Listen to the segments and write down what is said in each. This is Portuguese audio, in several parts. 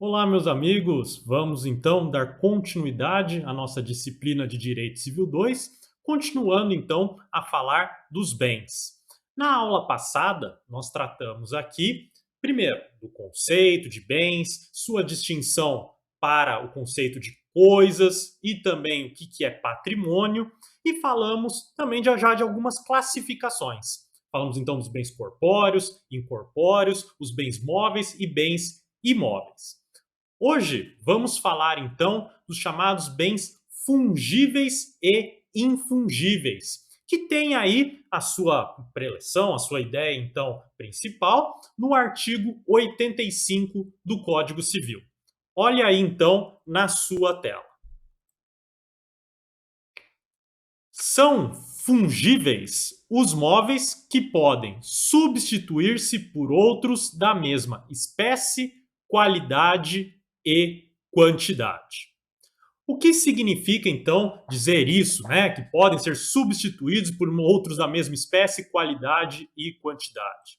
Olá, meus amigos! Vamos então dar continuidade à nossa disciplina de Direito Civil 2, continuando então a falar dos bens. Na aula passada, nós tratamos aqui, primeiro, do conceito de bens, sua distinção para o conceito de coisas e também o que é patrimônio, e falamos também já de algumas classificações. Falamos então dos bens corpóreos, incorpóreos, os bens móveis e bens imóveis. Hoje vamos falar então dos chamados bens fungíveis e infungíveis, que tem aí a sua preleção, a sua ideia então principal no artigo 85 do Código Civil. Olha aí então na sua tela. São fungíveis os móveis que podem substituir-se por outros da mesma espécie, qualidade e quantidade. O que significa, então, dizer isso, né? Que podem ser substituídos por outros da mesma espécie, qualidade e quantidade.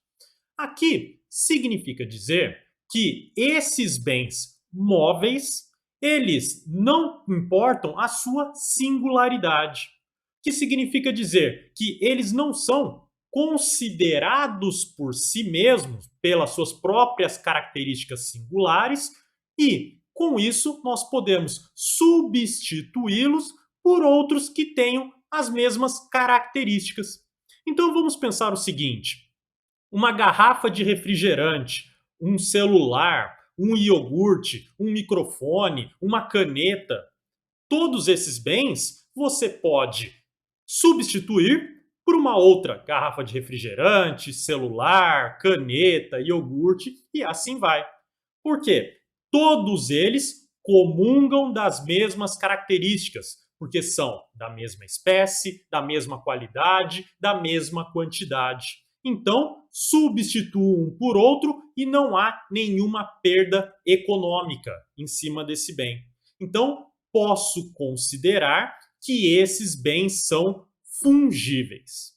Aqui significa dizer que esses bens móveis, eles não importam a sua singularidade, que significa dizer que eles não são considerados por si mesmos, pelas suas próprias características singulares, e com isso nós podemos substituí-los por outros que tenham as mesmas características. Então vamos pensar o seguinte: uma garrafa de refrigerante, um celular, um iogurte, um microfone, uma caneta, todos esses bens você pode substituir por uma outra garrafa de refrigerante, celular, caneta, iogurte e assim vai. Por quê? Todos eles comungam das mesmas características, porque são da mesma espécie, da mesma qualidade, da mesma quantidade. Então, substituo um por outro e não há nenhuma perda econômica em cima desse bem. Então, posso considerar que esses bens são fungíveis.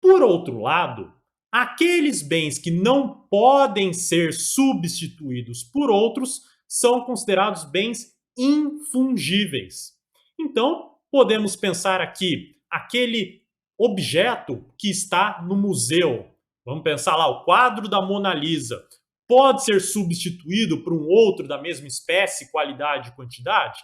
Por outro lado, aqueles bens que não podem ser substituídos por outros são considerados bens infungíveis. Então, podemos pensar aqui aquele objeto que está no museu. Vamos pensar lá, o quadro da Mona Lisa. Pode ser substituído por um outro da mesma espécie, qualidade e quantidade?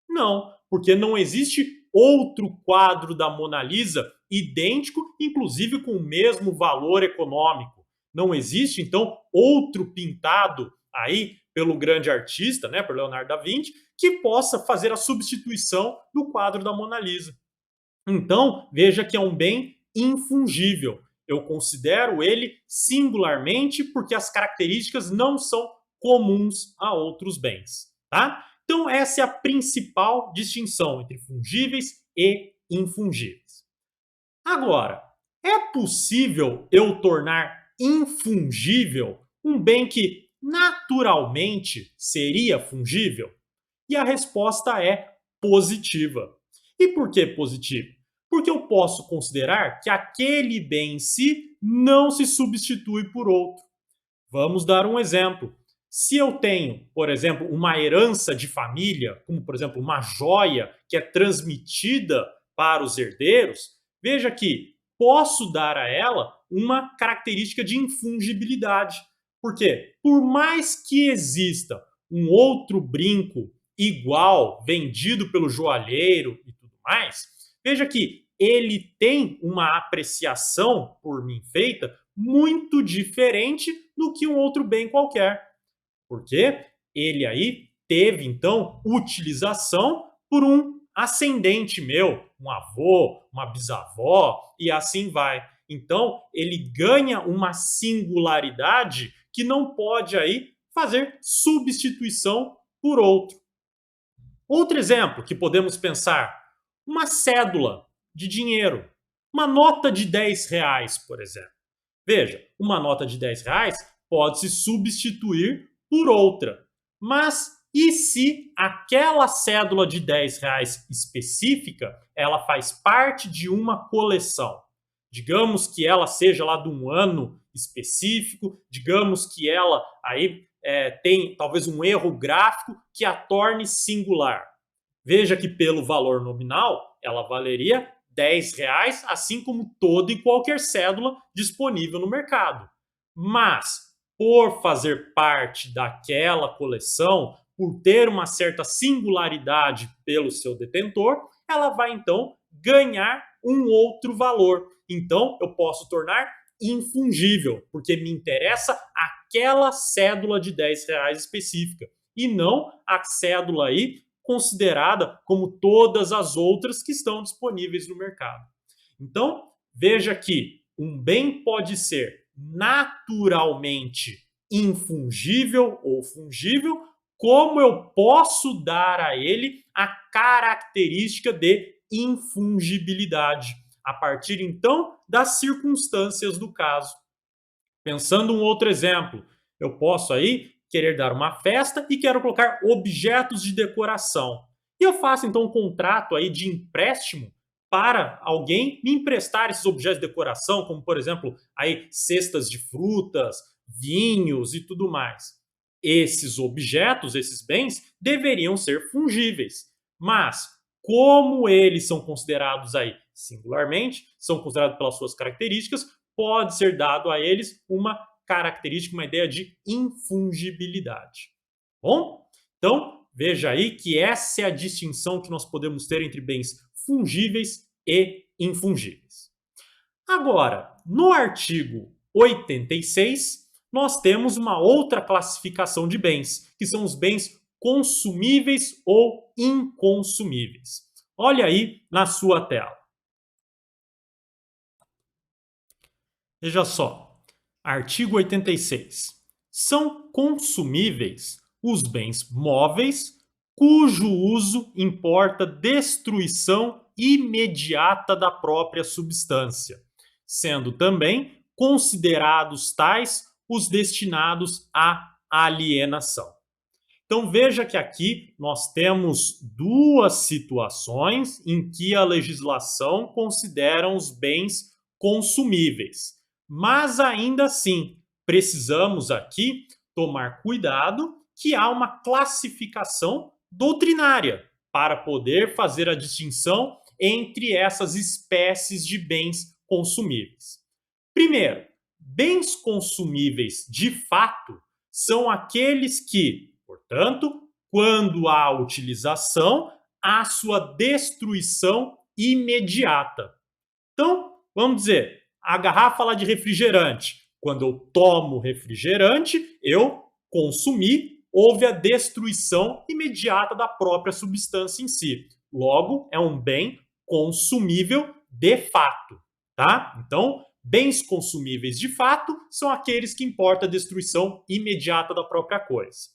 Não, porque não existe outro quadro da Mona Lisa idêntico, inclusive com o mesmo valor econômico. Não existe, então, outro pintado aí pelo grande artista, né, por Leonardo da Vinci, que possa fazer a substituição do quadro da Mona Lisa. Então, veja que é um bem infungível. Eu considero ele singularmente porque as características não são comuns a outros bens, tá? Então, essa é a principal distinção entre fungíveis e infungíveis. Agora, é possível eu tornar infungível um bem que naturalmente seria fungível? E a resposta é positiva. E por que positiva? Porque eu posso considerar que aquele bem em si não se substitui por outro. Vamos dar um exemplo. Se eu tenho, por exemplo, uma herança de família, como por exemplo uma joia que é transmitida para os herdeiros, veja que posso dar a ela uma característica de infungibilidade. Porque por mais que exista um outro brinco igual vendido pelo joalheiro e tudo mais, veja que ele tem uma apreciação por mim feita muito diferente do que um outro bem qualquer. Porque ele aí teve, então, utilização por um ascendente meu, um avô, uma bisavó, e assim vai. Então, ele ganha uma singularidade que não pode aí fazer substituição por outro. Outro exemplo que podemos pensar, uma cédula de dinheiro, uma nota de R$ 10, por exemplo. Veja, uma nota de R$ 10 pode se substituir por outra. Mas e se aquela cédula de R$ 10 específica, ela faz parte de uma coleção? Digamos que ela seja lá de um ano específico, digamos que ela aí tem talvez um erro gráfico que a torne singular. Veja que pelo valor nominal, ela valeria R$ 10, assim como toda e qualquer cédula disponível no mercado. Mas, por fazer parte daquela coleção, por ter uma certa singularidade pelo seu detentor, ela vai então ganhar um outro valor. Então, eu posso tornar infungível, porque me interessa aquela cédula de R$ 10 específica e não a cédula aí considerada como todas as outras que estão disponíveis no mercado. Então, veja que um bem pode ser naturalmente infungível ou fungível, como eu posso dar a ele a característica de infungibilidade, a partir então das circunstâncias do caso. Pensando um outro exemplo, eu posso aí querer dar uma festa e quero colocar objetos de decoração. E eu faço então um contrato aí de empréstimo para alguém me emprestar esses objetos de decoração, como por exemplo, aí cestas de frutas, vinhos e tudo mais. Esses objetos, esses bens, deveriam ser fungíveis. Mas como eles são considerados aí singularmente, são considerados pelas suas características, pode ser dado a eles uma característica, uma ideia de infungibilidade. Bom, então veja aí que essa é a distinção que nós podemos ter entre bens fungíveis e infungíveis. Agora, no artigo 86, nós temos uma outra classificação de bens, que são os bens consumíveis ou inconsumíveis. Olha aí na sua tela. Veja só, artigo 86. São consumíveis os bens móveis cujo uso importa destruição imediata da própria substância, sendo também considerados tais os destinados à alienação. Então veja que aqui nós temos duas situações em que a legislação considera os bens consumíveis. Mas ainda assim, precisamos aqui tomar cuidado que há uma classificação doutrinária para poder fazer a distinção entre essas espécies de bens consumíveis. Primeiro, bens consumíveis de fato são aqueles que, portanto, quando há utilização, há sua destruição imediata. Então, vamos dizer, a garrafa lá de refrigerante. Quando eu tomo refrigerante, eu consumi, houve a destruição imediata da própria substância em si. Logo, é um bem consumível de fato, tá? Então, bens consumíveis de fato são aqueles que importa a destruição imediata da própria coisa.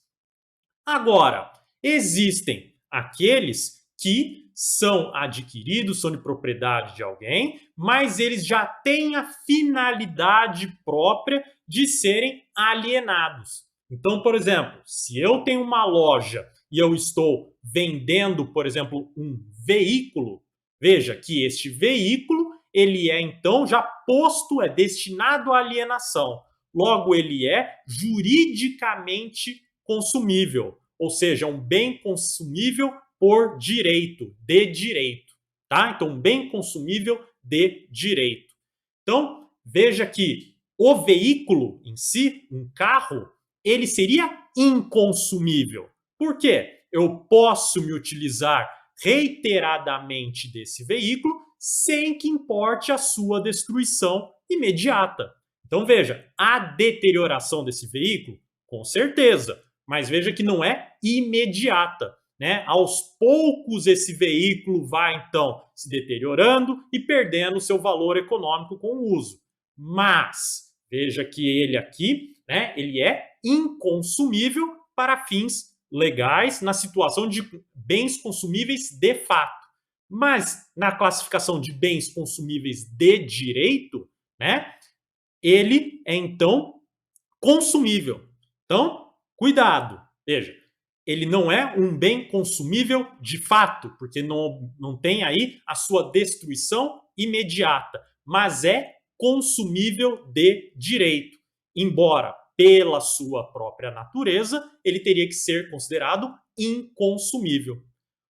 Agora, existem aqueles que são adquiridos, são de propriedade de alguém, mas eles já têm a finalidade própria de serem alienados. Então, por exemplo, se eu tenho uma loja e eu estou vendendo, por exemplo, um veículo, veja que este veículo, ele é então já posto, é destinado à alienação. Logo, ele é juridicamente consumível, ou seja, um bem consumível por direito, de direito, tá? Então, um bem consumível de direito. Então, veja que o veículo em si, um carro, ele seria inconsumível. Por quê? Eu posso me utilizar reiteradamente desse veículo sem que importe a sua destruição imediata. Então, veja, a deterioração desse veículo, com certeza, mas veja que não é imediata, né? Aos poucos esse veículo vai então se deteriorando e perdendo seu valor econômico com o uso. Mas veja que ele aqui, né, ele é inconsumível para fins legais na situação de bens consumíveis de fato. Mas na classificação de bens consumíveis de direito, né, ele é então consumível. Então, cuidado. Veja, ele não é um bem consumível de fato, porque não tem aí a sua destruição imediata, mas é consumível de direito. Embora pela sua própria natureza, ele teria que ser considerado inconsumível.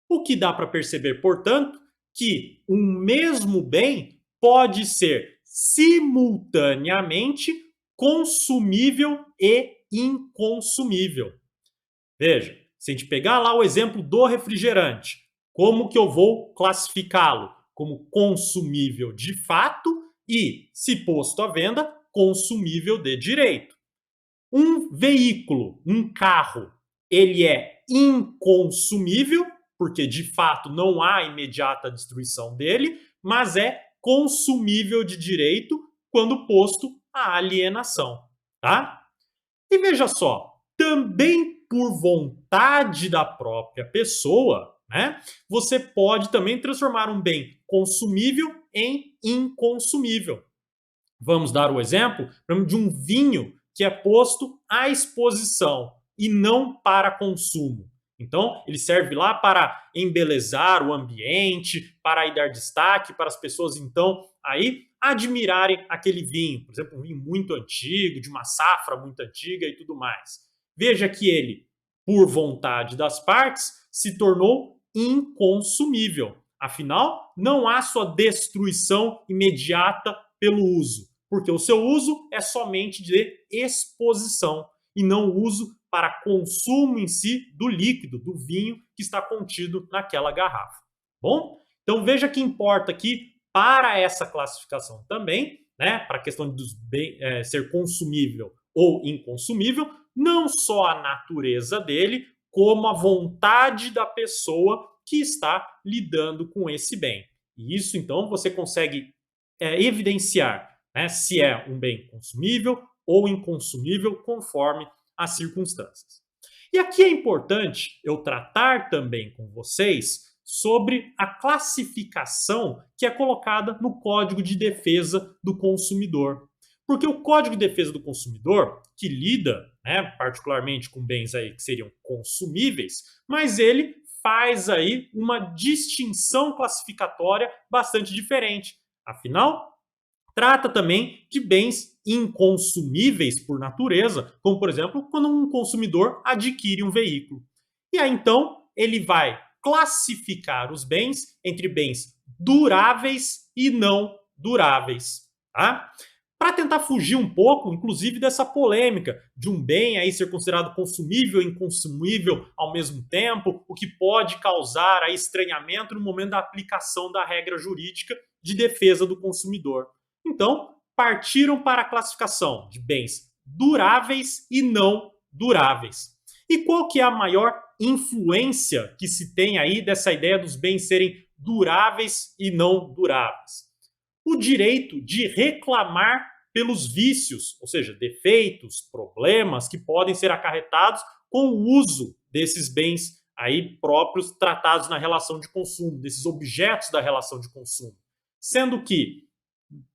O que dá para perceber, portanto, que um mesmo bem pode ser simultaneamente consumível e inconsumível. Veja, se a gente pegar lá o exemplo do refrigerante, como que eu vou classificá-lo? Como consumível de fato e, se posto à venda, consumível de direito. Um veículo, um carro, ele é inconsumível, porque de fato não há imediata destruição dele, mas é consumível de direito quando posto à alienação, tá? E veja só, também por vontade da própria pessoa, né? Você pode também transformar um bem consumível em inconsumível. Vamos dar o exemplo de um vinho que é posto à exposição e não para consumo. Então, ele serve lá para embelezar o ambiente, para aí dar destaque para as pessoas, então, aí admirarem aquele vinho. Por exemplo, um vinho muito antigo, de uma safra muito antiga e tudo mais. Veja que ele, por vontade das partes, se tornou inconsumível. Afinal, não há sua destruição imediata pelo uso, porque o seu uso é somente de exposição e não uso para consumo em si do líquido, do vinho que está contido naquela garrafa. Bom, então veja que importa aqui para essa classificação também, né, para a questão de ser consumível ou inconsumível, não só a natureza dele, como a vontade da pessoa que está lidando com esse bem. E isso, então, você consegue evidenciar, né, se é um bem consumível ou inconsumível, conforme as circunstâncias. E aqui é importante eu tratar também com vocês sobre a classificação que é colocada no Código de Defesa do Consumidor. Porque o Código de Defesa do Consumidor, que lida, né, particularmente com bens aí que seriam consumíveis, mas ele faz aí uma distinção classificatória bastante diferente. Afinal, trata também de bens inconsumíveis por natureza, como, por exemplo, quando um consumidor adquire um veículo. E aí, então, ele vai classificar os bens entre bens duráveis e não duráveis, tá? Para tentar fugir um pouco, inclusive, dessa polêmica de um bem aí ser considerado consumível e inconsumível ao mesmo tempo, o que pode causar aí estranhamento no momento da aplicação da regra jurídica de defesa do consumidor. Então, partiram para a classificação de bens duráveis e não duráveis. E qual que é a maior influência que se tem aí dessa ideia dos bens serem duráveis e não duráveis? O direito de reclamar pelos vícios, ou seja, defeitos, problemas que podem ser acarretados com o uso desses bens aí próprios tratados na relação de consumo, desses objetos da relação de consumo. Sendo que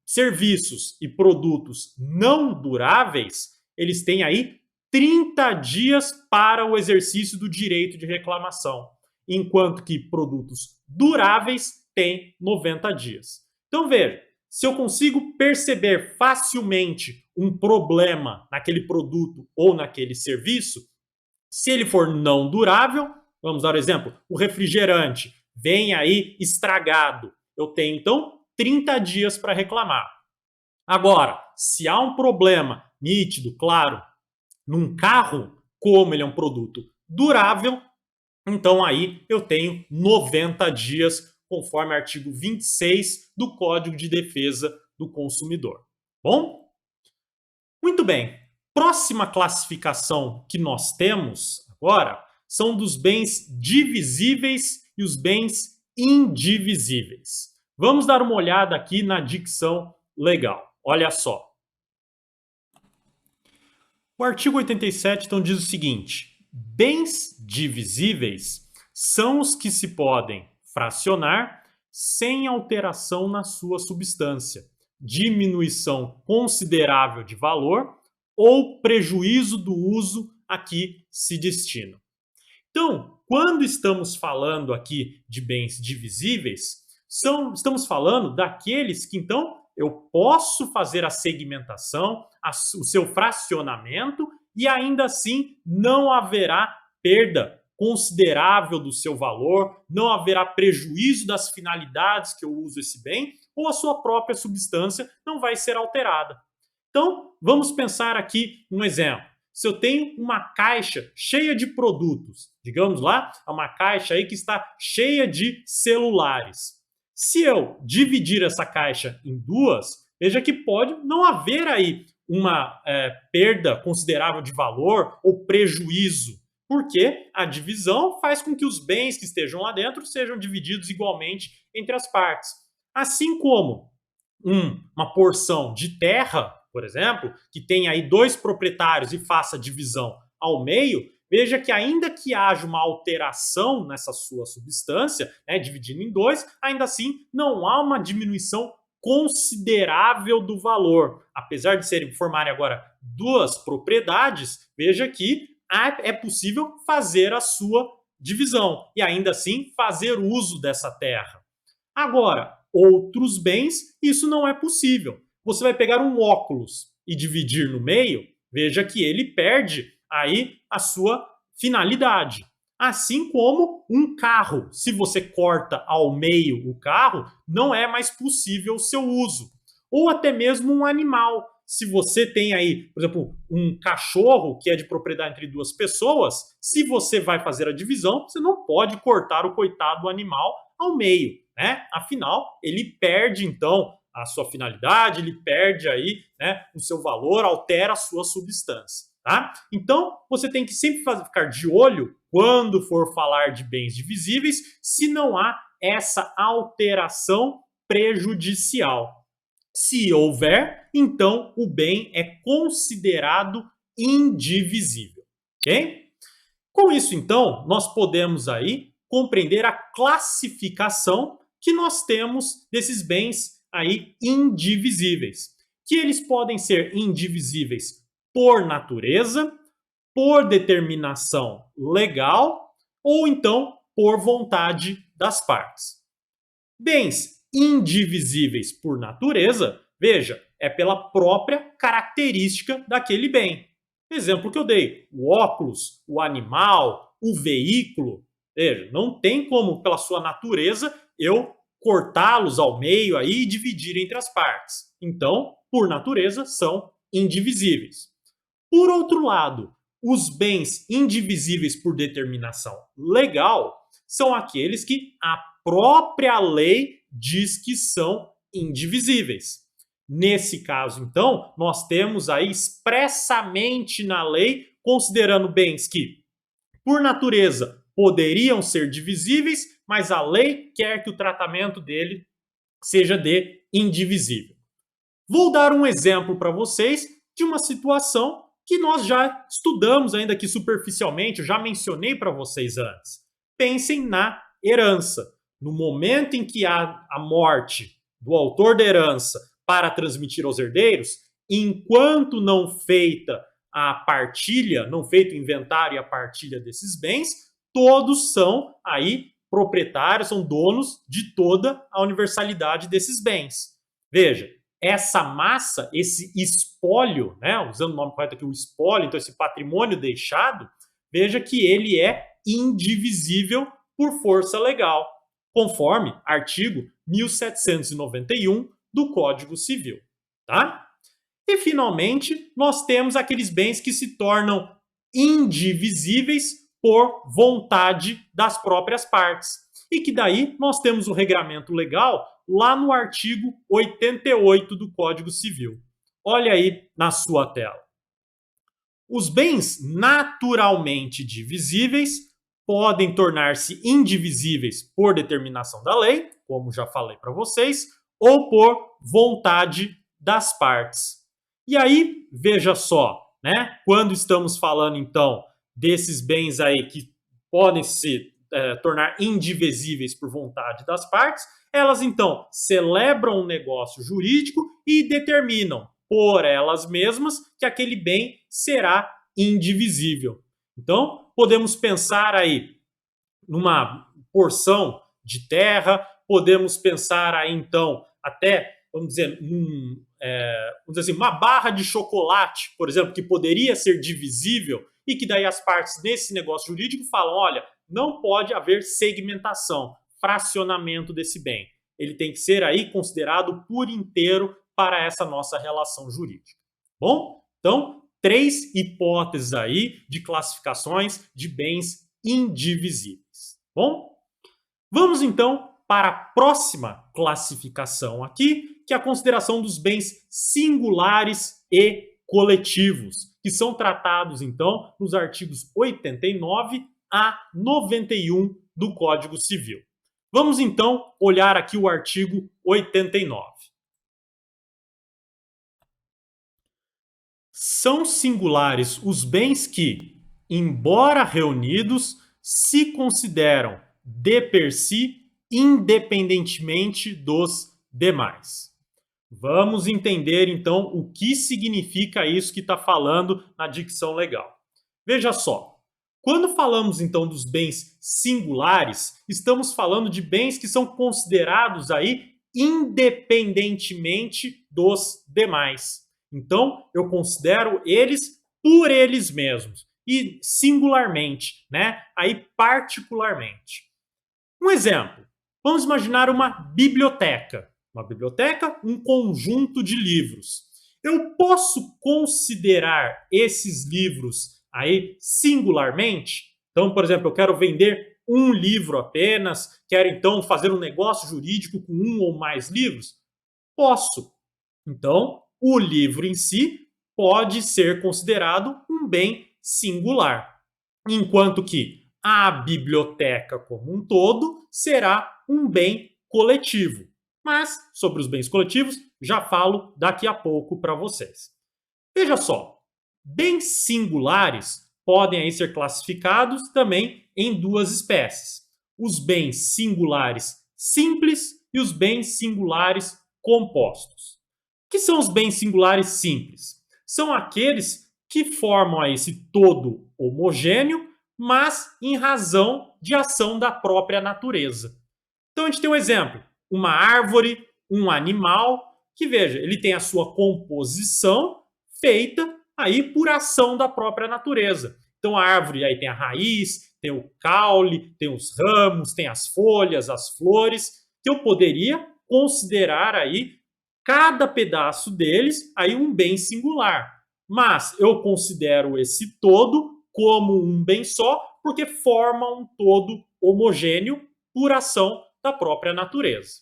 serviços e produtos não duráveis, eles têm aí 30 dias para o exercício do direito de reclamação, enquanto que produtos duráveis têm 90 dias. Então veja, se eu consigo perceber facilmente um problema naquele produto ou naquele serviço, se ele for não durável, vamos dar um exemplo, o refrigerante vem aí estragado, eu tenho então 30 dias para reclamar. Agora, se há um problema nítido, claro, num carro, como ele é um produto durável, então aí eu tenho 90 dias, conforme o artigo 26 do Código de Defesa do Consumidor. Bom? Muito bem. Próxima classificação que nós temos agora são dos bens divisíveis e os bens indivisíveis. Vamos dar uma olhada aqui na dicção legal. Olha só. O artigo 87 então diz o seguinte: bens divisíveis são os que se podem fracionar sem alteração na sua substância, diminuição considerável de valor ou prejuízo do uso a que se destina. Então, quando estamos falando aqui de bens divisíveis, estamos falando daqueles que então eu posso fazer a segmentação, o seu fracionamento, e ainda assim não haverá perda considerável do seu valor, não haverá prejuízo das finalidades que eu uso esse bem, ou a sua própria substância não vai ser alterada. Então, vamos pensar aqui um exemplo. Se eu tenho uma caixa cheia de produtos, digamos lá, uma caixa aí que está cheia de celulares. Se eu dividir essa caixa em duas, veja que pode não haver aí uma perda considerável de valor ou prejuízo, porque a divisão faz com que os bens que estejam lá dentro sejam divididos igualmente entre as partes. Assim como uma porção de terra, por exemplo, que tem aí dois proprietários e faça divisão ao meio, veja que ainda que haja uma alteração nessa sua substância, né, dividindo em dois, ainda assim não há uma diminuição considerável do valor. Apesar de formarem agora duas propriedades, veja que é possível fazer a sua divisão e ainda assim fazer uso dessa terra. Agora, outros bens, isso não é possível. Você vai pegar um óculos e dividir no meio, veja que ele perde aí a sua finalidade. Assim como um carro, se você corta ao meio o carro, não é mais possível o seu uso. Ou até mesmo um animal. Se você tem aí, por exemplo, um cachorro que é de propriedade entre duas pessoas, se você vai fazer a divisão, você não pode cortar o coitado animal ao meio, né? Afinal, ele perde então a sua finalidade, ele perde aí, né, o seu valor, altera a sua substância, tá? Então, você tem que sempre ficar de olho quando for falar de bens divisíveis, se não há essa alteração prejudicial. Se houver, então o bem é considerado indivisível, ok? Com isso, então, nós podemos aí compreender a classificação que nós temos desses bens aí indivisíveis, que eles podem ser indivisíveis por natureza, por determinação legal ou então por vontade das partes. Bens indivisíveis por natureza, veja, é pela própria característica daquele bem. Exemplo que eu dei, o óculos, o animal, o veículo, veja, não tem como, pela sua natureza, eu cortá-los ao meio aí e dividir entre as partes. Então, por natureza, são indivisíveis. Por outro lado, os bens indivisíveis por determinação legal são aqueles que a própria lei diz que são indivisíveis. Nesse caso, então, nós temos aí expressamente na lei, considerando bens que, por natureza, poderiam ser divisíveis, mas a lei quer que o tratamento dele seja de indivisível. Vou dar um exemplo para vocês de uma situação que nós já estudamos ainda aqui superficialmente, eu já mencionei para vocês antes. Pensem na herança. No momento em que há a morte do autor da herança para transmitir aos herdeiros, enquanto não feita a partilha, não feito o inventário e a partilha desses bens, todos são aí proprietários, são donos de toda a universalidade desses bens. Veja, essa massa, esse espólio, né, usando o nome correto aqui, o espólio, então esse patrimônio deixado, veja que ele é indivisível por força legal, conforme artigo 1791 do Código Civil, tá? E, finalmente, nós temos aqueles bens que se tornam indivisíveis por vontade das próprias partes. E que daí nós temos o regramento legal lá no artigo 88 do Código Civil. Olha aí na sua tela. Os bens naturalmente divisíveis podem tornar-se indivisíveis por determinação da lei, como já falei para vocês, ou por vontade das partes. E aí, veja só, né? Quando estamos falando, então, desses bens aí que podem se tornar indivisíveis por vontade das partes, elas, então, celebram um negócio jurídico e determinam, por elas mesmas, que aquele bem será indivisível. Então, podemos pensar aí numa porção de terra, podemos pensar aí, então, até vamos dizer, vamos dizer assim, uma barra de chocolate, por exemplo, que poderia ser divisível e que daí as partes desse negócio jurídico falam, olha, não pode haver segmentação, fracionamento desse bem. Ele tem que ser aí considerado por inteiro para essa nossa relação jurídica. Bom, então, 3 hipóteses aí de classificações de bens indivisíveis. Bom, vamos então para a próxima classificação aqui, que é a consideração dos bens singulares e coletivos, que são tratados então nos artigos 89 a 91 do Código Civil. Vamos então olhar aqui o artigo 89. São singulares os bens que, embora reunidos, se consideram de per si independentemente dos demais. Vamos entender então o que significa isso que está falando na dicção legal. Veja só, quando falamos então dos bens singulares, estamos falando de bens que são considerados aí independentemente dos demais. Então, eu considero eles por eles mesmos e singularmente, né? Aí particularmente. Um exemplo, vamos imaginar uma biblioteca. Uma biblioteca, um conjunto de livros. Eu posso considerar esses livros aí singularmente? Então, por exemplo, eu quero vender um livro apenas, quero então fazer um negócio jurídico com um ou mais livros? Posso. Então, o livro em si pode ser considerado um bem singular, enquanto que a biblioteca como um todo será um bem coletivo. Mas sobre os bens coletivos já falo daqui a pouco para vocês. Veja só, bens singulares podem aí ser classificados também em duas espécies: os bens singulares simples e os bens singulares compostos. O que são os bens singulares simples? São aqueles que formam esse todo homogêneo, mas em razão de ação da própria natureza. Então a gente tem um exemplo, uma árvore, um animal, que veja, ele tem a sua composição feita aí por ação da própria natureza. Então a árvore aí tem a raiz, tem o caule, tem os ramos, tem as folhas, as flores, que eu poderia considerar aí cada pedaço deles aí um bem singular. Mas eu considero esse todo como um bem só, porque forma um todo homogêneo por ação da própria natureza.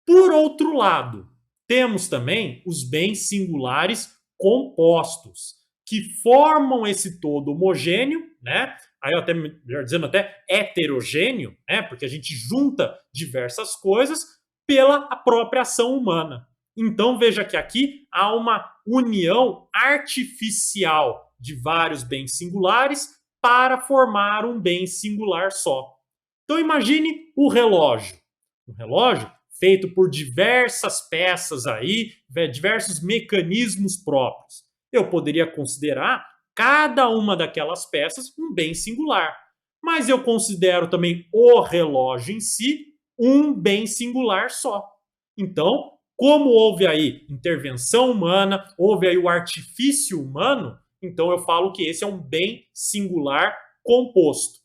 Por outro lado, temos também os bens singulares compostos, que formam esse todo homogêneo, né? Aí eu até, melhor dizendo, até heterogêneo, né? Porque a gente junta diversas coisas pela própria ação humana. Então veja que aqui há uma união artificial de vários bens singulares para formar um bem singular só. Então imagine o relógio. Um relógio feito por diversas peças aí, diversos mecanismos próprios. Eu poderia considerar cada uma daquelas peças um bem singular. Mas eu considero também o relógio em si um bem singular só. Então, como houve aí intervenção humana, houve aí o artifício humano, então eu falo que esse é um bem singular composto.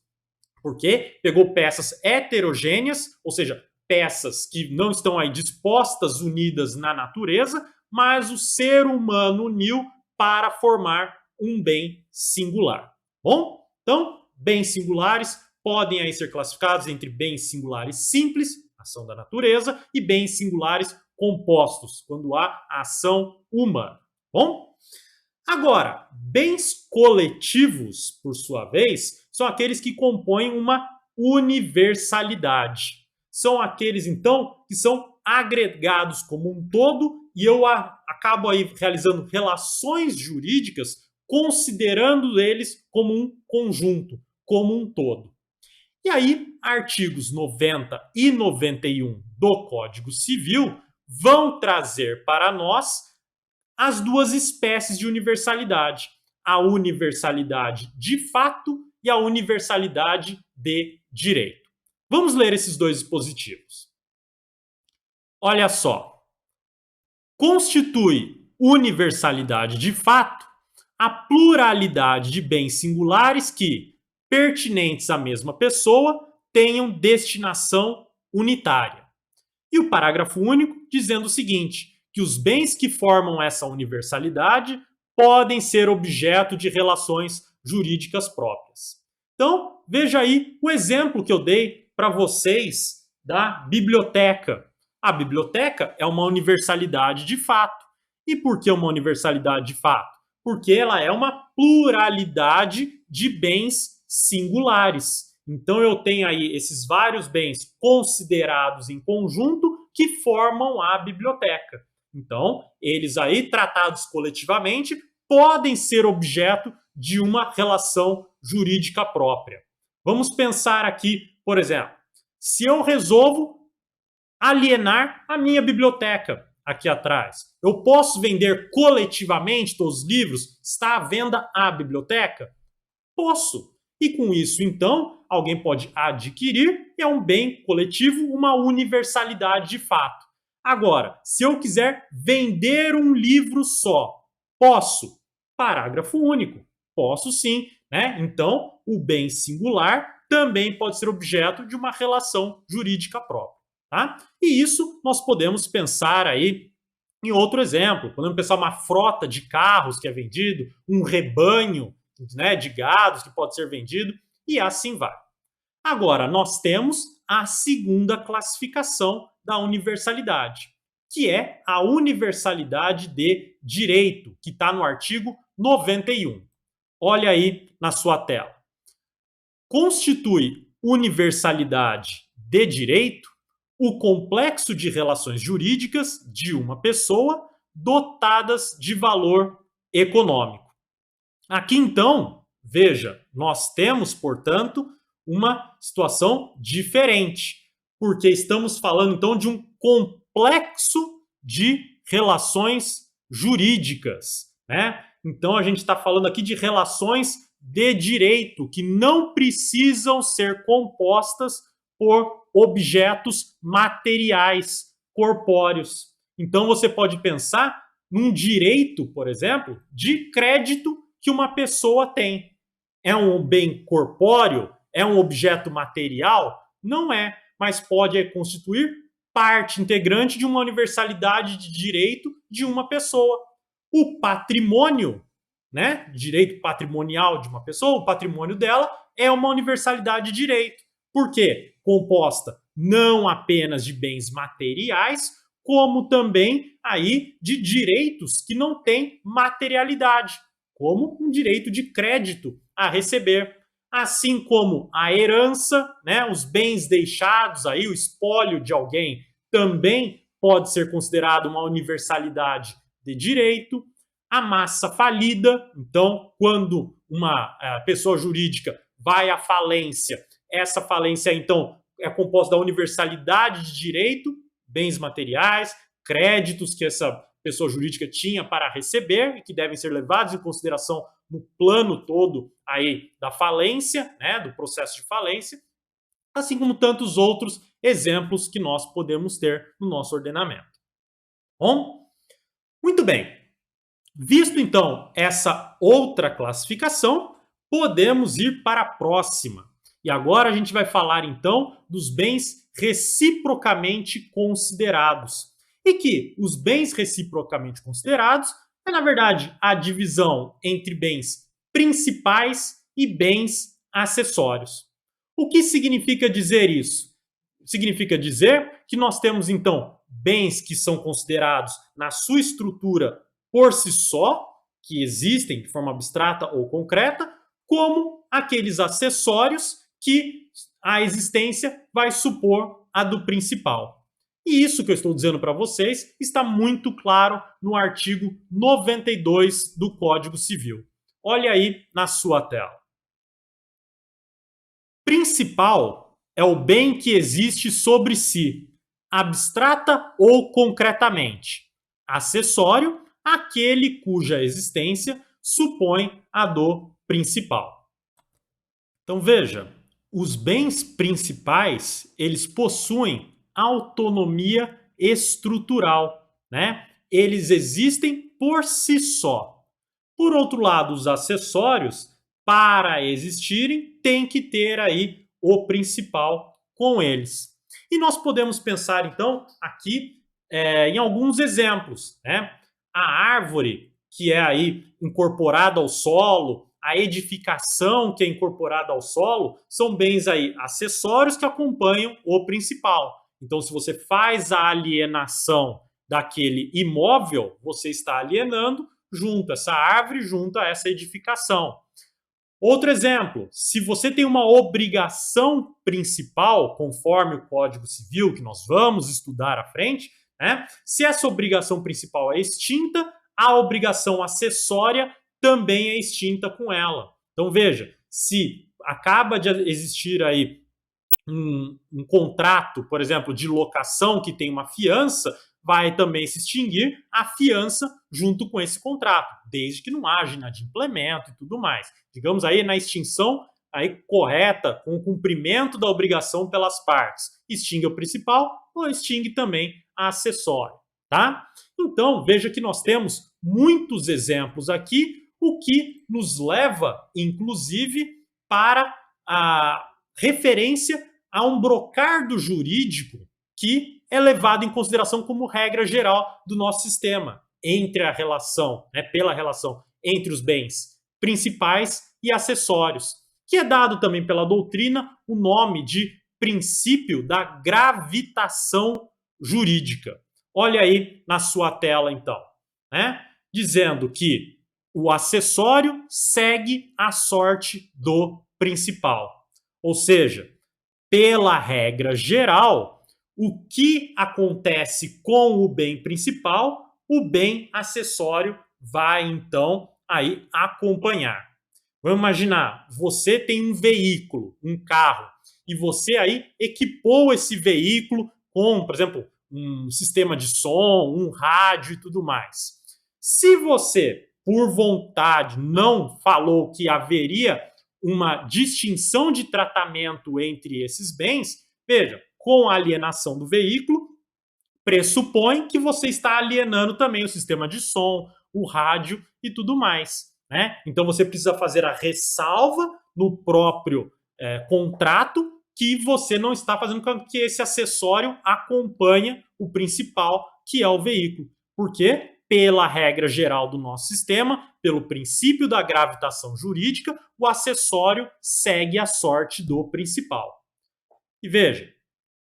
Porque pegou peças heterogêneas, ou seja, peças que não estão aí dispostas, unidas na natureza, mas o ser humano uniu para formar um bem singular. Bom, então, bens singulares podem aí ser classificados entre bens singulares simples, ação da natureza, e bens singulares compostos, quando há ação humana. Bom, agora, bens coletivos, por sua vez, são aqueles que compõem uma universalidade. São aqueles, então, que são agregados como um todo e eu acabo aí realizando relações jurídicas considerando eles como um conjunto, como um todo. E aí, artigos 90 e 91 do Código Civil vão trazer para nós as duas espécies de universalidade. A universalidade de fato e a universalidade de direito. Vamos ler esses dois dispositivos. Olha só. Constitui universalidade de fato a pluralidade de bens singulares que, pertinentes à mesma pessoa, tenham destinação unitária. E o parágrafo único dizendo o seguinte, que os bens que formam essa universalidade podem ser objeto de relações jurídicas próprias. Então, veja aí o exemplo que eu dei para vocês da biblioteca. A biblioteca é uma universalidade de fato. E por que uma universalidade de fato? Porque ela é uma pluralidade de bens singulares. Então eu tenho aí esses vários bens considerados em conjunto que formam a biblioteca. Então, eles aí tratados coletivamente podem ser objeto de uma relação jurídica própria. Vamos pensar aqui, por exemplo, se eu resolvo alienar a minha biblioteca aqui atrás, eu posso vender coletivamente todos os livros? Está à venda a biblioteca? Posso. E com isso, então, alguém pode adquirir, é um bem coletivo, uma universalidade de fato. Agora, se eu quiser vender um livro só, posso? Parágrafo único. Posso sim, né? Então, o bem singular também pode ser objeto de uma relação jurídica própria, tá? E isso nós podemos pensar aí em outro exemplo. Podemos pensar uma frota de carros que é vendido, um rebanho, né, de gados que pode ser vendido, e assim vai. Agora, nós temos a segunda classificação da universalidade, que é a universalidade de direito, que está no artigo 91. Olha aí na sua tela. Constitui universalidade de direito o complexo de relações jurídicas de uma pessoa dotadas de valor econômico. Aqui então, veja, nós temos, portanto, uma situação diferente, porque estamos falando então de um complexo de relações jurídicas, né? Então a gente está falando aqui de relações de direito que não precisam ser compostas por objetos materiais, corpóreos. Então você pode pensar num direito, por exemplo, de crédito que uma pessoa tem. É um bem corpóreo? É um objeto material? Não é, mas pode constituir parte integrante de uma universalidade de direito de uma pessoa. O patrimônio, né, direito patrimonial de uma pessoa, o patrimônio dela é uma universalidade de direito. Por quê? Composta não apenas de bens materiais, como também aí de direitos que não têm materialidade, como um direito de crédito a receber, assim como a herança, né, os bens deixados aí, o espólio de alguém, também pode ser considerado uma universalidade de direito. A massa falida, então, quando uma pessoa jurídica vai à falência, essa falência, então, é composta da universalidade de direito, bens materiais, créditos que essa pessoa jurídica tinha para receber e que devem ser levados em consideração no plano todo aí da falência, né, do processo de falência, assim como tantos outros exemplos que nós podemos ter no nosso ordenamento. Bom, muito bem. Visto então essa outra classificação, podemos ir para a próxima. E agora a gente vai falar então dos bens reciprocamente considerados. E que os bens reciprocamente considerados é, na verdade, a divisão entre bens principais e bens acessórios. O que significa dizer isso? Significa dizer que nós temos então bens que são considerados na sua estrutura por si só, que existem de forma abstrata ou concreta, como aqueles acessórios que a existência vai supor a do principal. E isso que eu estou dizendo para vocês está muito claro no artigo 92 do Código Civil. Olha aí na sua tela. Principal é o bem que existe sobre si, abstrata ou concretamente. Acessório, aquele cuja existência supõe a do principal. Então veja, os bens principais, eles possuem autonomia estrutural, né? Eles existem por si só. Por outro lado, os acessórios, para existirem, tem que ter aí o principal com eles. E nós podemos pensar, então, aqui em alguns exemplos, né? A árvore, que é aí incorporada ao solo, a edificação que é incorporada ao solo, são bens aí acessórios que acompanham o principal. Então, se você faz a alienação daquele imóvel, você está alienando junto essa árvore, junto a essa edificação. Outro exemplo, se você tem uma obrigação principal, conforme o Código Civil, que nós vamos estudar à frente, né? Se essa obrigação principal é extinta, a obrigação acessória também é extinta com ela. Então veja, se acaba de existir aí um contrato, por exemplo, de locação que tem uma fiança, vai também se extinguir a fiança junto com esse contrato, desde que não haja inadimplemento e tudo mais. Digamos aí na extinção aí correta, com o cumprimento da obrigação pelas partes, extingue o principal ou extingue também a acessória, tá? Então, veja que nós temos muitos exemplos aqui, o que nos leva, inclusive, para a referência a um brocardo jurídico que é levado em consideração como regra geral do nosso sistema, entre a relação, né, pela relação entre os bens principais e acessórios, que é dado também pela doutrina o nome de princípio da gravitação jurídica. Olha aí na sua tela, então, né? Dizendo que o acessório segue a sorte do principal. Ou seja, pela regra geral, o que acontece com o bem principal, o bem acessório vai então aí acompanhar. Vamos imaginar, você tem um veículo, um carro, e você aí equipou esse veículo com, por exemplo, um sistema de som, um rádio e tudo mais. Se você, por vontade, não falou que haveria uma distinção de tratamento entre esses bens, veja, com a alienação do veículo, pressupõe que você está alienando também o sistema de som, o rádio e tudo mais, né? Então você precisa fazer a ressalva no próprio contrato que você não está fazendo com que esse acessório acompanhe o principal, que é o veículo. Por quê? Pela regra geral do nosso sistema, pelo princípio da gravitação jurídica, o acessório segue a sorte do principal. E veja,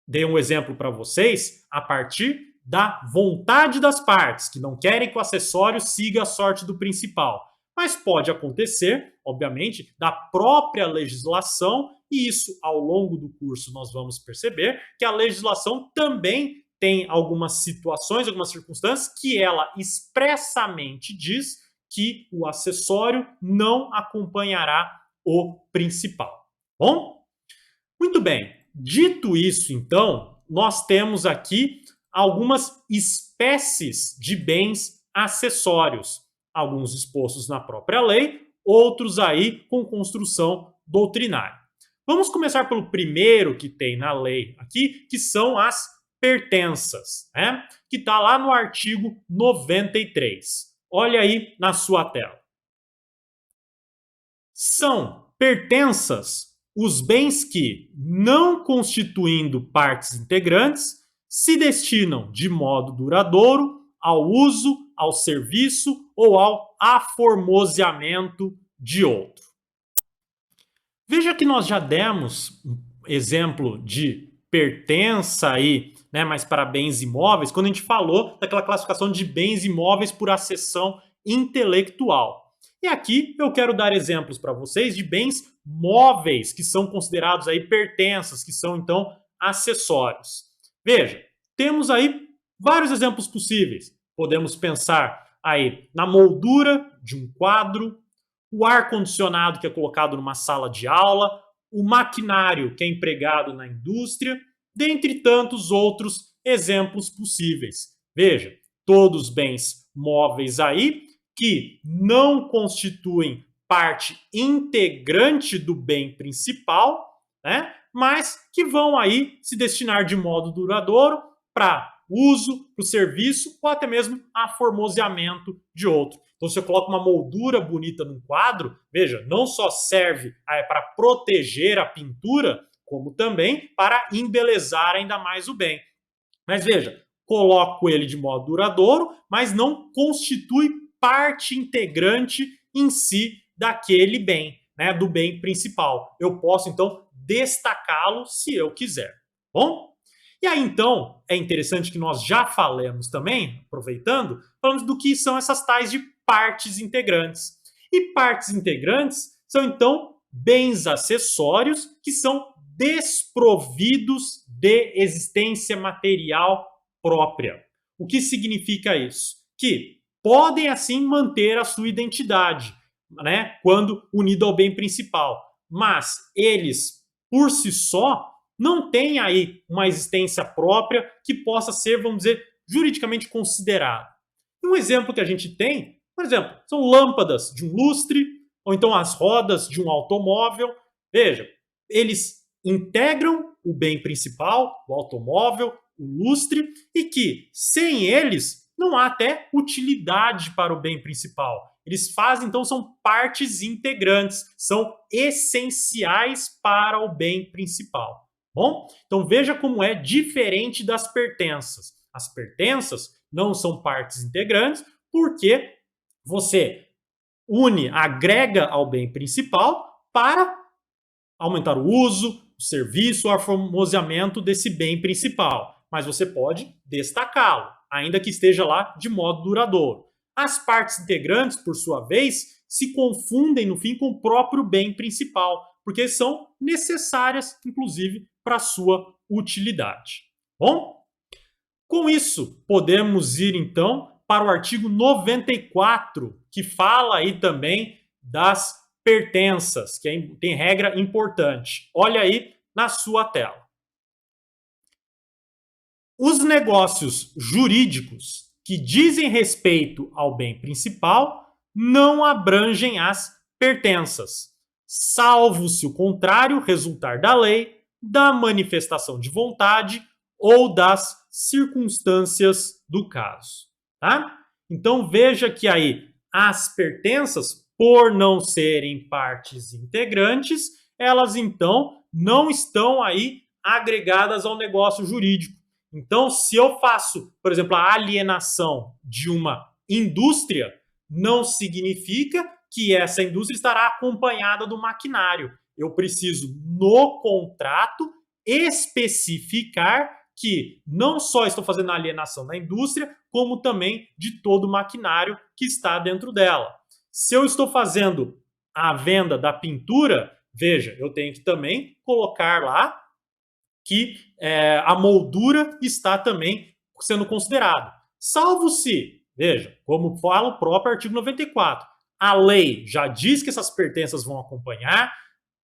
dei um exemplo para vocês a partir da vontade das partes, que não querem que o acessório siga a sorte do principal. Mas pode acontecer, obviamente, da própria legislação, e isso ao longo do curso nós vamos perceber que a legislação também tem algumas situações, algumas circunstâncias que ela expressamente diz que o acessório não acompanhará o principal. Bom? Muito bem. Dito isso, então, nós temos aqui algumas espécies de bens acessórios, alguns expostos na própria lei, outros aí com construção doutrinária. Vamos começar pelo primeiro que tem na lei aqui, que são as pertenças, né? Que está lá no artigo 93. Olha aí na sua tela. São pertenças os bens que, não constituindo partes integrantes, se destinam de modo duradouro ao uso, ao serviço ou ao aformoseamento de outro. Veja que nós já demos um exemplo de pertença aí, né, mas para bens imóveis, quando a gente falou daquela classificação de bens imóveis por acessão intelectual. E aqui eu quero dar exemplos para vocês de bens móveis que são considerados aí pertenças, que são então acessórios. Veja, temos aí vários exemplos possíveis. Podemos pensar aí na moldura de um quadro, o ar-condicionado que é colocado numa sala de aula, o maquinário que é empregado na indústria, dentre tantos outros exemplos possíveis. Veja, todos bens móveis aí que não constituem parte integrante do bem principal, né? Mas que vão aí se destinar de modo duradouro para uso, para o serviço ou até mesmo aformoseamento de outro. Então, se eu coloco uma moldura bonita num quadro, veja, não só serve para proteger a pintura, como também para embelezar ainda mais o bem. Mas veja, coloco ele de modo duradouro, mas não constitui parte integrante em si daquele bem, né, do bem principal. Eu posso, então, destacá-lo se eu quiser. Bom? E aí, então, é interessante que nós já falemos também, aproveitando, falamos do que são essas tais de partes integrantes. E partes integrantes são, então, bens acessórios que são desprovidos de existência material própria. O que significa isso? Que podem, assim, manter a sua identidade, né, quando unido ao bem principal, mas eles, por si só, não têm aí uma existência própria que possa ser, vamos dizer, juridicamente considerada. Um exemplo que a gente tem, por exemplo, são lâmpadas de um lustre, ou então as rodas de um automóvel. Veja, eles integram o bem principal, o automóvel, o lustre, e que, sem eles, não há até utilidade para o bem principal. Eles fazem, então, são partes integrantes, são essenciais para o bem principal. Bom, então veja como é diferente das pertenças. As pertenças não são partes integrantes porque você une, agrega ao bem principal para aumentar o uso, o serviço, o aformoseamento desse bem principal. Mas você pode destacá-lo, ainda que esteja lá de modo duradouro. As partes integrantes, por sua vez, se confundem no fim com o próprio bem principal, porque são necessárias, inclusive, para a sua utilidade. Bom, com isso, podemos ir então para o artigo 94, que fala aí também das pertenças, que tem regra importante. Olha aí na sua tela. Os negócios jurídicos que dizem respeito ao bem principal não abrangem as pertenças, salvo se o contrário resultar da lei, da manifestação de vontade ou das circunstâncias do caso. Tá? Então veja que aí as pertenças, por não serem partes integrantes, elas então não estão aí agregadas ao negócio jurídico. Então, se eu faço, por exemplo, a alienação de uma indústria, não significa que essa indústria estará acompanhada do maquinário. Eu preciso, no contrato, especificar que não só estou fazendo a alienação da indústria, como também de todo o maquinário que está dentro dela. Se eu estou fazendo a venda da pintura, veja, eu tenho que também colocar lá que a moldura está também sendo considerada. Salvo se, veja, como fala o próprio artigo 94, a lei já diz que essas pertenças vão acompanhar,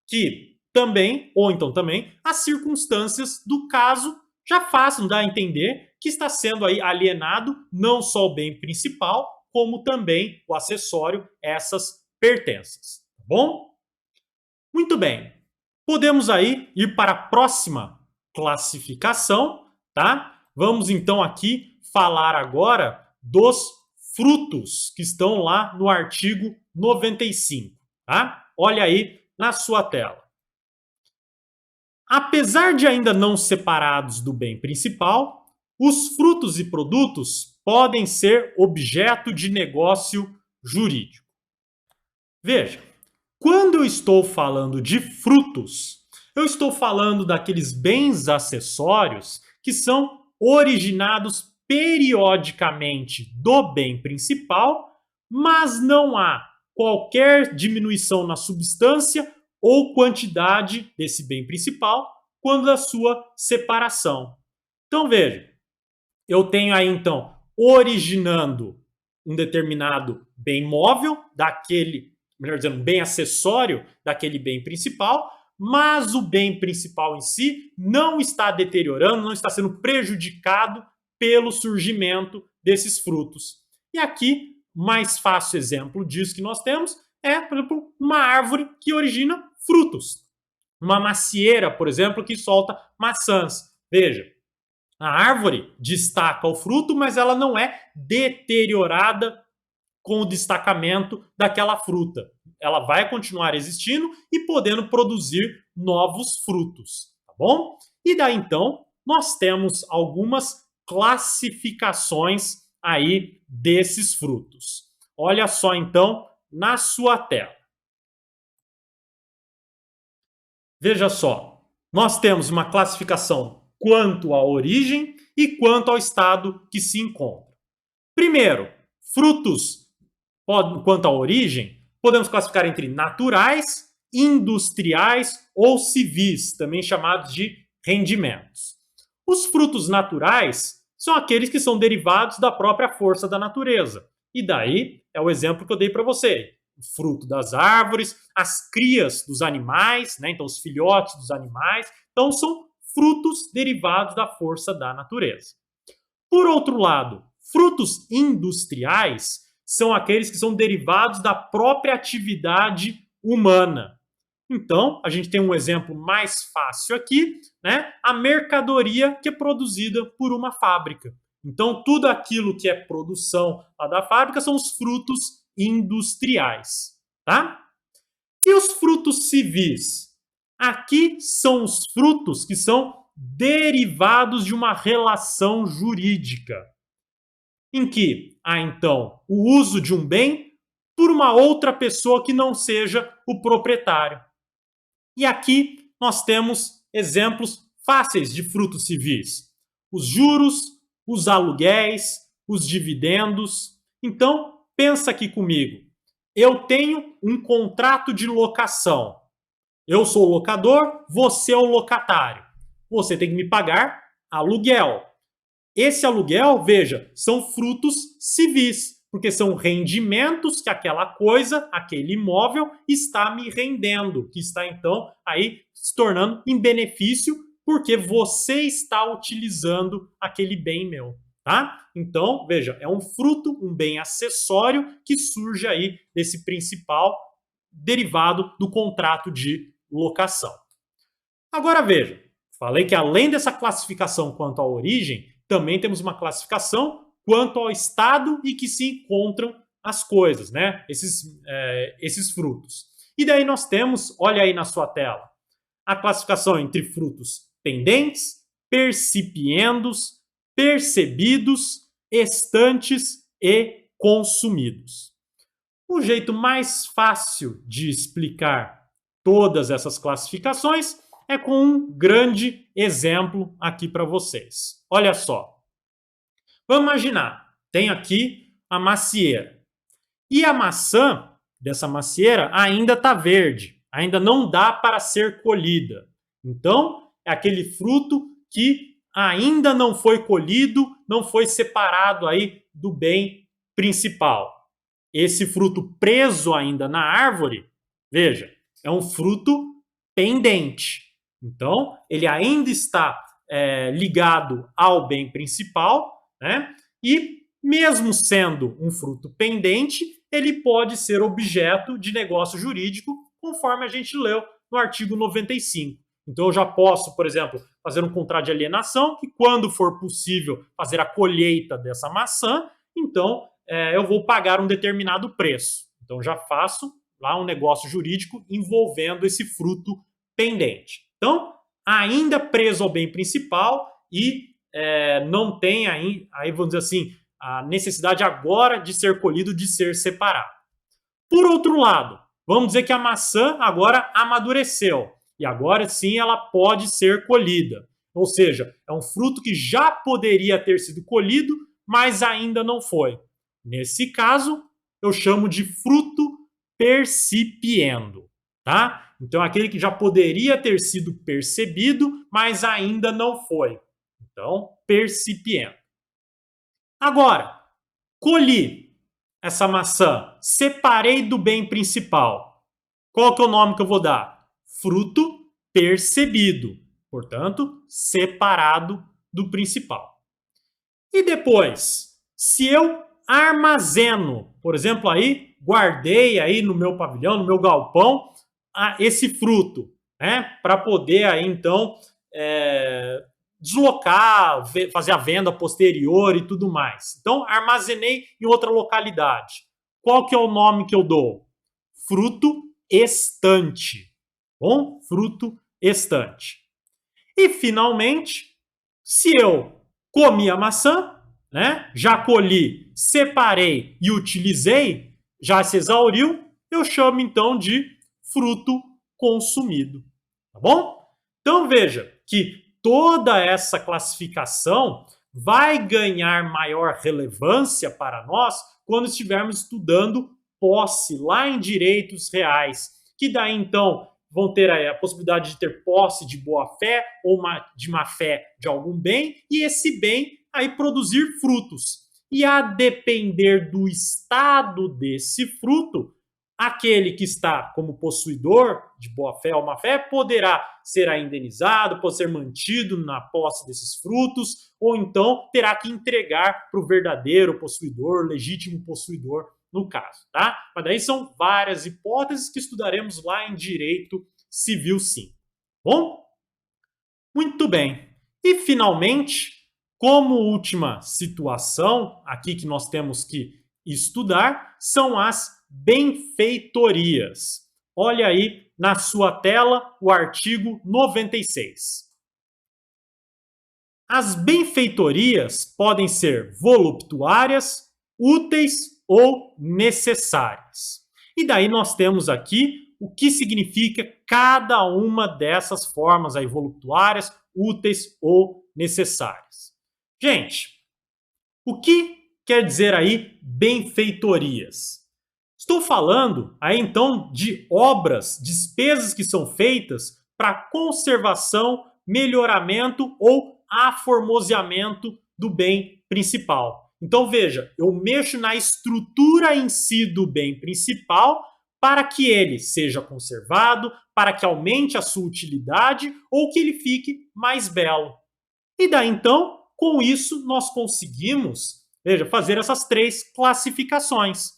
que também, ou então também, as circunstâncias do caso já façam dar a entender que está sendo aí alienado não só o bem principal, como também o acessório, essas pertenças. Tá bom? Muito bem. Podemos aí ir para a próxima classificação, tá? Vamos então aqui falar agora dos frutos que estão lá no artigo 95, tá? Olha aí na sua tela. Apesar de ainda não separados do bem principal, os frutos e produtos podem ser objeto de negócio jurídico. Veja, quando eu estou falando de frutos, eu estou falando daqueles bens acessórios que são originados periodicamente do bem principal, mas não há qualquer diminuição na substância ou quantidade desse bem principal quando da sua separação. Então veja, eu tenho aí então originando um determinado bem móvel daquele, melhor dizendo, um bem acessório daquele bem principal, mas o bem principal em si não está deteriorando, não está sendo prejudicado pelo surgimento desses frutos. E aqui, mais fácil exemplo disso que nós temos é, por exemplo, uma árvore que origina frutos. Uma macieira, por exemplo, que solta maçãs. Veja, A árvore destaca o fruto, mas ela não é deteriorada com o destacamento daquela fruta. Ela vai continuar existindo e podendo produzir novos frutos, tá bom? E daí então, nós temos algumas classificações aí desses frutos. Olha só então na sua tela. Veja só, nós temos uma classificação quanto à origem e quanto ao estado que se encontra. Primeiro, frutos, quanto à origem, podemos classificar entre naturais, industriais ou civis, também chamados de rendimentos. Os frutos naturais são aqueles que são derivados da própria força da natureza. E daí é o exemplo que eu dei para você. O fruto das árvores, as crias dos animais, né? Então os filhotes dos animais. Então são frutos derivados da força da natureza. Por outro lado, frutos industriais são aqueles que são derivados da própria atividade humana. Então, a gente tem um exemplo mais fácil aqui, né? A mercadoria que é produzida por uma fábrica. Então, tudo aquilo que é produção lá da fábrica são os frutos industriais, tá? E os frutos civis? Aqui são os frutos que são derivados de uma relação jurídica, em que há então o uso de um bem por uma outra pessoa que não seja o proprietário. E aqui nós temos exemplos fáceis de frutos civis: os juros, os aluguéis, os dividendos. Então, pensa aqui comigo. Eu tenho um contrato de locação. Eu sou o locador, você é o locatário. Você tem que me pagar aluguel. Esse aluguel, veja, são frutos civis, porque são rendimentos que aquela coisa, aquele imóvel está me rendendo, que está então aí se tornando em benefício porque você está utilizando aquele bem meu, tá? Então, veja, é um fruto, um bem acessório que surge aí desse principal derivado do contrato de locação. Agora veja, falei que além dessa classificação quanto à origem, também temos uma classificação quanto ao estado em que se encontram as coisas, né? Esses frutos. E daí nós temos, olha aí na sua tela, a classificação entre frutos pendentes, percipiendos, percebidos, estantes e consumidos. O jeito mais fácil de explicar todas essas classificações é com um grande exemplo aqui para vocês. Olha só. Vamos imaginar, tem aqui a macieira. E a maçã dessa macieira ainda está verde, ainda não dá para ser colhida. Então, é aquele fruto que ainda não foi colhido, não foi separado aí do bem principal. Esse fruto preso ainda na árvore, veja, é um fruto pendente. Então, ele ainda está ligado ao bem principal, né? E mesmo sendo um fruto pendente, ele pode ser objeto de negócio jurídico, conforme a gente leu no artigo 95. Então eu já posso, por exemplo, fazer um contrato de alienação, que quando for possível fazer a colheita dessa maçã, então eu vou pagar um determinado preço. Então já faço lá um negócio jurídico envolvendo esse fruto pendente. Então, ainda preso ao bem principal e não tem aí, vamos dizer assim, a necessidade agora de ser colhido, de ser separado. Por outro lado, vamos dizer que a maçã agora amadureceu e agora sim ela pode ser colhida. Ou seja, é um fruto que já poderia ter sido colhido, mas ainda não foi. Nesse caso, eu chamo de fruto percipiendo, tá? Então, aquele que já poderia ter sido percebido, mas ainda não foi. Então, percipiendo. Agora, colhi essa maçã, separei do bem principal. Qual que é o nome que eu vou dar? Fruto percebido. Portanto, separado do principal. E depois, se eu armazeno, por exemplo, aí guardei aí no meu pavilhão, no meu galpão, esse fruto, né, para poder aí então deslocar, fazer a venda posterior e tudo mais. Então, armazenei em outra localidade. Qual que é o nome que eu dou? Fruto estante. Bom? Fruto estante. E, finalmente, se eu comi a maçã, né, já colhi, separei e utilizei, já se exauriu, eu chamo então de fruto consumido. Tá bom? Então veja que toda essa classificação vai ganhar maior relevância para nós quando estivermos estudando posse lá em direitos reais, que daí então vão ter a possibilidade de ter posse de boa-fé ou de má-fé de algum bem, e esse bem aí produzir frutos. E a depender do estado desse fruto, aquele que está como possuidor de boa-fé ou má-fé poderá ser indenizado, pode ser mantido na posse desses frutos, ou então terá que entregar para o verdadeiro possuidor, legítimo possuidor, no caso, tá? Mas daí são várias hipóteses que estudaremos lá em direito civil, sim. Bom? Muito bem. E, finalmente, como última situação aqui que nós temos que estudar, são as benfeitorias. Olha aí na sua tela o artigo 96. As benfeitorias podem ser voluptuárias, úteis ou necessárias. E daí nós temos aqui o que significa cada uma dessas formas aí, voluptuárias, úteis ou necessárias. Gente, o que quer dizer aí benfeitorias? Estou falando aí então de obras, despesas que são feitas para conservação, melhoramento ou aformoseamento do bem principal. Então veja, eu mexo na estrutura em si do bem principal para que ele seja conservado, para que aumente a sua utilidade ou que ele fique mais belo. E daí então, com isso, nós conseguimos, veja, fazer essas três classificações.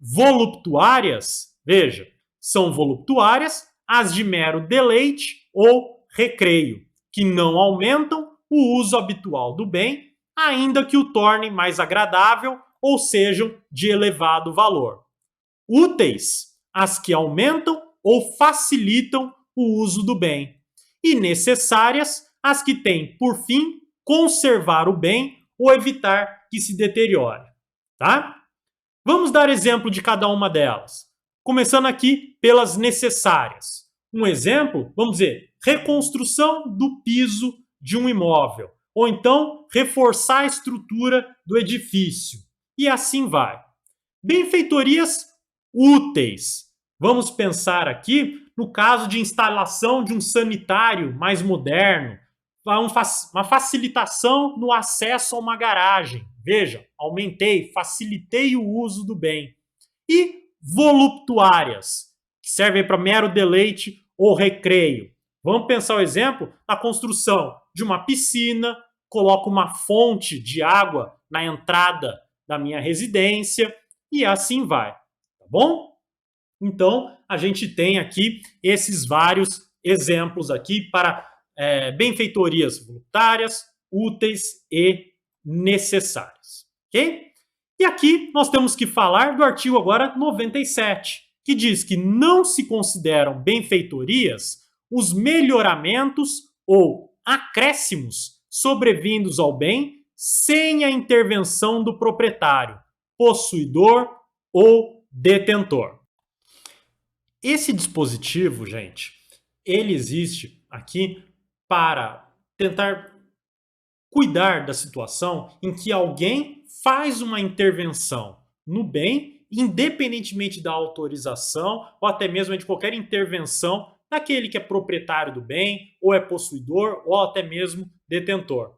Voluptuárias, veja, são voluptuárias as de mero deleite ou recreio, que não aumentam o uso habitual do bem, ainda que o tornem mais agradável ou sejam de elevado valor. Úteis, as que aumentam ou facilitam o uso do bem. E necessárias, as que têm por fim conservar o bem ou evitar que se deteriore. Tá? Vamos dar exemplo de cada uma delas. Começando aqui pelas necessárias. Um exemplo, vamos dizer, reconstrução do piso de um imóvel. Ou então, reforçar a estrutura do edifício. E assim vai. Benfeitorias úteis. Vamos pensar aqui no caso de instalação de um sanitário mais moderno, uma facilitação no acesso a uma garagem. Veja, aumentei, facilitei o uso do bem. E voluptuárias, que servem para mero deleite ou recreio. Vamos pensar o exemplo na construção de uma piscina, coloco uma fonte de água na entrada da minha residência e assim vai, tá bom? Então, a gente tem aqui esses vários exemplos aqui para benfeitorias voluntárias, úteis e necessárias, ok? E aqui nós temos que falar do artigo agora 97, que diz que não se consideram benfeitorias os melhoramentos ou acréscimos sobrevindos ao bem sem a intervenção do proprietário, possuidor ou detentor. Esse dispositivo, gente, ele existe aqui para tentar cuidar da situação em que alguém faz uma intervenção no bem, independentemente da autorização ou até mesmo de qualquer intervenção daquele que é proprietário do bem, ou é possuidor, ou até mesmo detentor.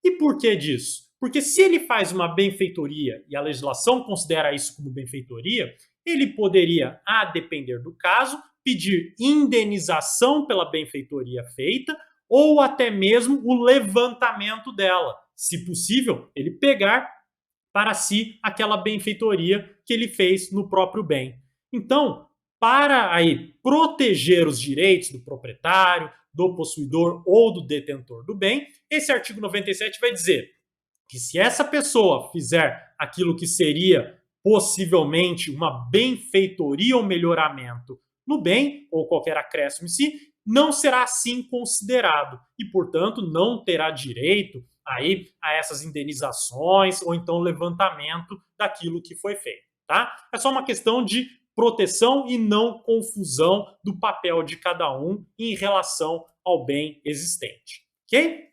E por que disso? Porque se ele faz uma benfeitoria e a legislação considera isso como benfeitoria, ele poderia, a depender do caso, pedir indenização pela benfeitoria feita ou até mesmo o levantamento dela. Se possível, ele pegar para si aquela benfeitoria que ele fez no próprio bem. Então, para aí proteger os direitos do proprietário, do possuidor ou do detentor do bem, esse artigo 97 vai dizer que se essa pessoa fizer aquilo que seria possivelmente uma benfeitoria ou melhoramento no bem, ou qualquer acréscimo em si, não será assim considerado e, portanto, não terá direito aí a essas indenizações ou então levantamento daquilo que foi feito, tá? É só uma questão de proteção e não confusão do papel de cada um em relação ao bem existente, ok?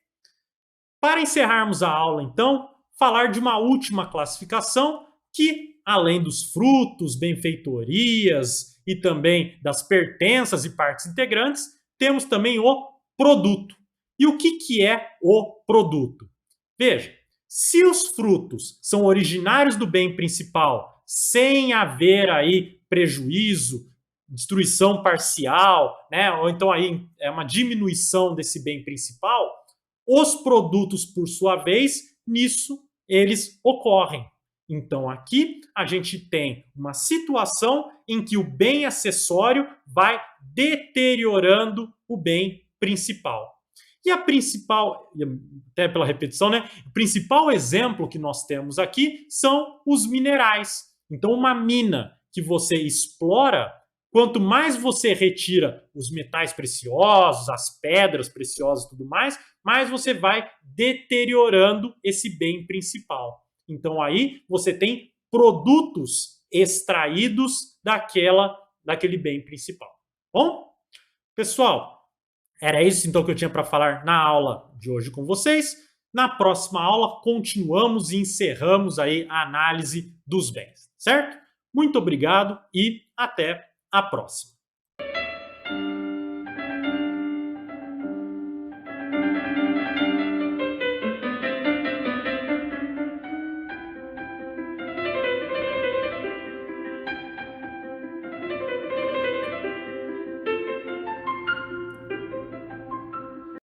Para encerrarmos a aula, então, falar de uma última classificação que, além dos frutos, benfeitorias e também das pertenças e partes integrantes, temos também o produto. E o que é o produto? Veja, se os frutos são originários do bem principal, sem haver aí prejuízo, destruição parcial, né, ou então aí é uma diminuição desse bem principal, os produtos, por sua vez, nisso eles ocorrem. Então, aqui a gente tem uma situação em que o bem acessório vai deteriorando o bem principal. E a principal, até pela repetição, né? O principal exemplo que nós temos aqui são os minerais. Então, uma mina que você explora, quanto mais você retira os metais preciosos, as pedras preciosas e tudo mais você vai deteriorando esse bem principal. Então aí você tem produtos extraídos daquele bem principal. Bom, pessoal, era isso então que eu tinha para falar na aula de hoje com vocês. Na próxima aula continuamos e encerramos aí a análise dos bens, certo? Muito obrigado e até a próxima.